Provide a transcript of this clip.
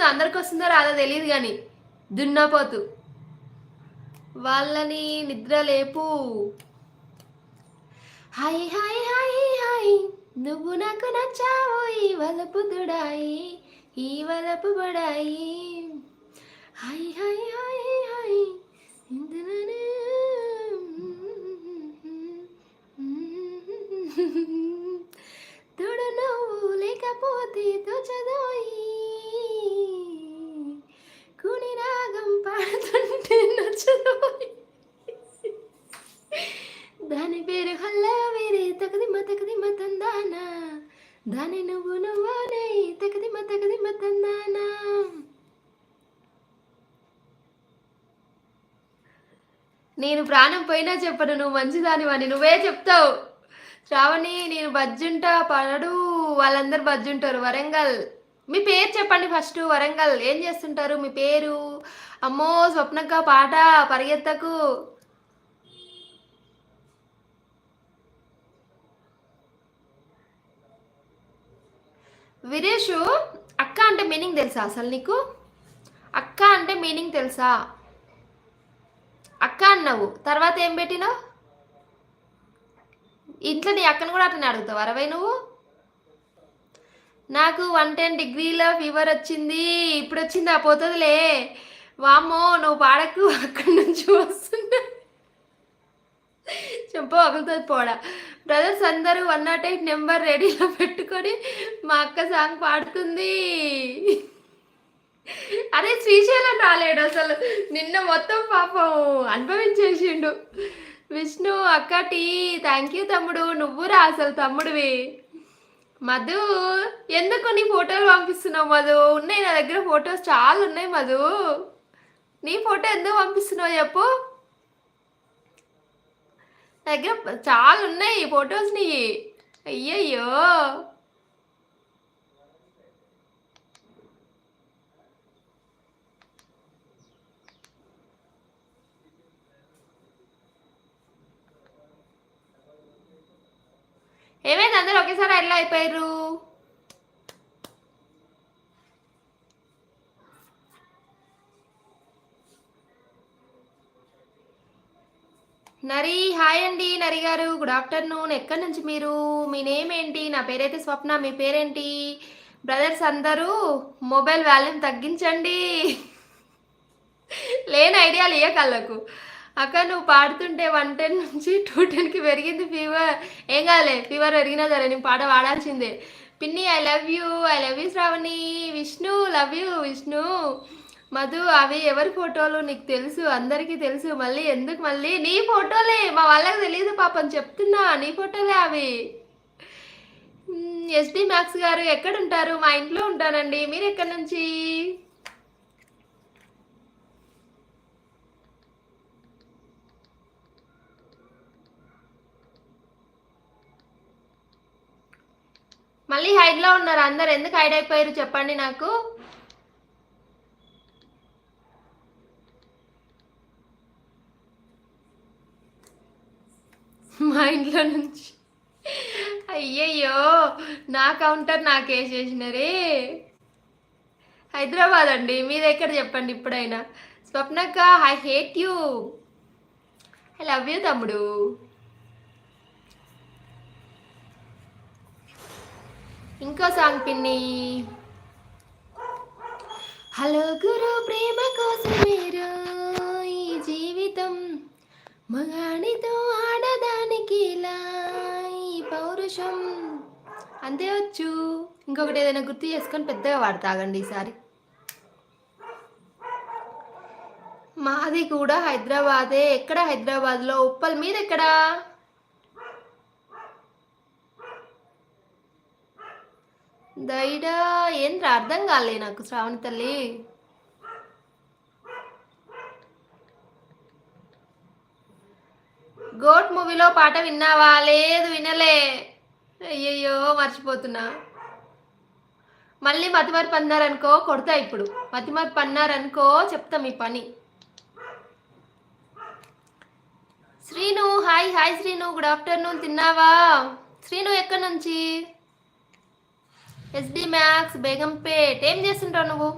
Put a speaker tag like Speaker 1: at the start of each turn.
Speaker 1: వస్తుంది, అందరికి వస్తుందో రాదో తెలియదు కానీ దున్నపోతు వాళ్ళని నిద్ర లేపు. హాయ్ హాయ్ హాయ్ హాయ్ నువ్వు నాకు నచ్చావు ఈ వలపు దుడాయి ఈ వలపు బడాయి. హాయ్ హాయ్ హాయ్ హాయ్ తోడు నువ్వు లేకపోతే తోచదోయి కుని రాగం పాడుతుంటే నచ్చదోయి. దాని పేరు హల్లా వేరే తకదిమ తందానా దాని నువ్వు నువ్వానే తకదిమ తందానా. నేను ప్రాణం పోయినా చెప్పను నువ్వు మంచిదానివని, నువ్వే చెప్తావు. శ్రావణి నేను బజ్జుంటా పడు వాళ్ళందరూ బజ్జుంటారు. వరంగల్ మీ పేరు చెప్పండి ఫస్ట్. వరంగల్ ఏం చేస్తుంటారు మీ పేరు? అమ్మో స్వప్నక్క పాట పరిగెత్తకు. వీరేషు అక్క అంటే మీనింగ్ తెలుసా అసలు నీకు? అక్క అంటే మీనింగ్ తెలుసా? అక్క అన్నావు తర్వాత ఏం పెట్టినావు? ఇంట్లో నీ అక్కను కూడా అట్లనే అడుగుతావు అరవై నువ్వు. నాకు 110 డిగ్రీల ఫీవర్ వచ్చింది, ఇప్పుడు వచ్చిందా పోతుందిలే. వామ్మో నువ్వు పాడకు, అక్కడి నుంచి వస్తున్నా చెంప పగులుతుంది పోడా. బ్రదర్స్ అందరూ 108 నెంబర్ రెడీలో పెట్టుకొని మా అక్క సాంగ్ పాడుతుంది. అరే శ్రీశైలం రాలేడు అసలు, నిన్న మొత్తం పాపం అనుభవించేసిండు. విష్ణు అక్క టీ థ్యాంక్ యూ తమ్ముడు, నువ్వు రా అసలు తమ్ముడివి. మధు ఎందుకు నీ ఫోటోలు పంపిస్తున్నావు? మధు ఉన్నాయి నా దగ్గర ఫొటోస్ చాలా ఉన్నాయి. మధు నీ ఫోటో ఎందుకు పంపిస్తున్నావు చెప్పు? దగ్గర చాలా ఉన్నాయి ఫొటోస్ నీ. అయ్యయ్యో ఏమైంది అందరు ఒకేసారి ఎట్లా అయిపోయారు? నరి హాయ్ అండి నరి గారు, గుడ్ ఆఫ్టర్నూన్. ఎక్కడి నుంచి మీరు? మీ నేమ్ ఏంటి? నా పేరైతే స్వప్న, మీ పేరేంటి? బ్రదర్స్ అందరూ మొబైల్ వాల్యూమ్ తగ్గించండి. లేని ఐడియాలు ఇయ్యకళ్ళకు. అక్క నువ్వు పాడుతుంటే 110 నుంచి 210కి పెరిగింది ఫీవర్. ఏం కాలే, ఫీవర్ పెరిగినా సరే నేను పాట పాడాల్సిందే. పిన్ని I love you Shravani. Vishnu love you Vishnu. Madhu అవి ఎవరి ఫోటోలు నీకు తెలుసు, అందరికీ తెలుసు. మళ్ళీ ఎందుకు? మళ్ళీ నీ ఫోటోలే, మా వాళ్ళకి తెలియదు పాపం చెప్తున్నా, నీ ఫోటోలే అవి. ఎస్డి మ్యాక్స్ గారు ఎక్కడ ఉంటారు? మా ఇంట్లో ఉంటానండి. మీరు ఎక్కడి నుంచి? మళ్ళీ హైడ్లో ఉన్నారు అందరు, ఎందుకు హైడ్ అయిపోయారు చెప్పండి నాకు. మా ఇంట్లో నుంచి అయ్యయ్యో నా కౌంటర్ నాకేసేసినరే. హైదరాబాద్ అండి, మీది ఎక్కడ చెప్పండి ఇప్పుడైనా. స్వప్నక్క I hate you, I love you తమ్ముడు. ఇంకో సాంగ్ పిన్ని. హలో గురు ప్రేమ కోసమేరా ఈ జీవితం, మగాడితో ఆడదానికి ఇలా ఈ పౌరుషం. అంతే వచ్చు. ఇంకొకటి ఏదైనా గుర్తు చేసుకొని పెద్దగా వాడతాగండి ఈసారి. మాది కూడా హైదరాబాదే. ఎక్కడ హైదరాబాద్లో? ఉప్పల్. మీద ఎక్కడా? దైడా ఏంద్ర అర్థం కాలే నాకు శ్రావణి తల్లి. గోట్ మూవీలో పాట విన్నావా? లేదు వినలే. అయ్యయ్యో మర్చిపోతున్నా. మళ్ళీ మతిమరుపు అన్నారనుకో కొడతా. ఇప్పుడు మతిమరుపు అన్నారనుకో చెప్తా మీ పని. Srinu hi hi Srinu, good afternoon. తిన్నావా శ్రీను? ఎక్కడి నుంచి? SD max Begumpet. ఏం చేస్తుంటావు నువ్వు?